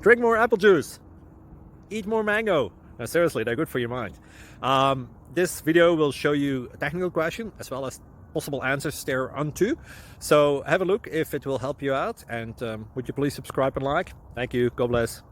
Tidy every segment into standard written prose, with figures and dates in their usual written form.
Drink more apple juice. Eat more mango. No, seriously, they're good for your mind. This video will show you a technical question as well as possible answers thereunto. So have a look if it will help you out, and would you please subscribe and like? Thank you. God bless.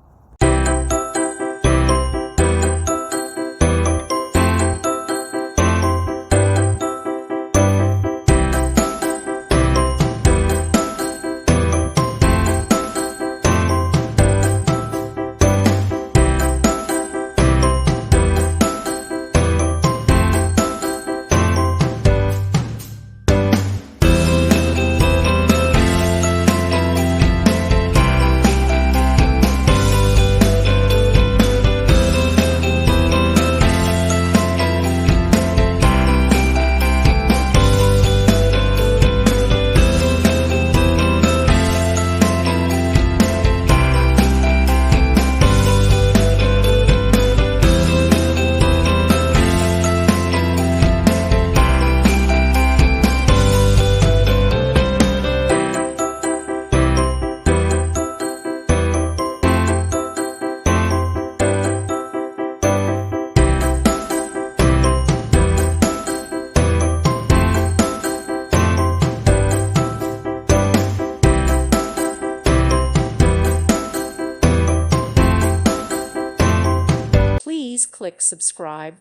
Please click subscribe.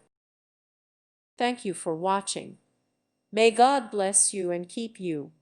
Thank you for watching. May God bless you and keep you.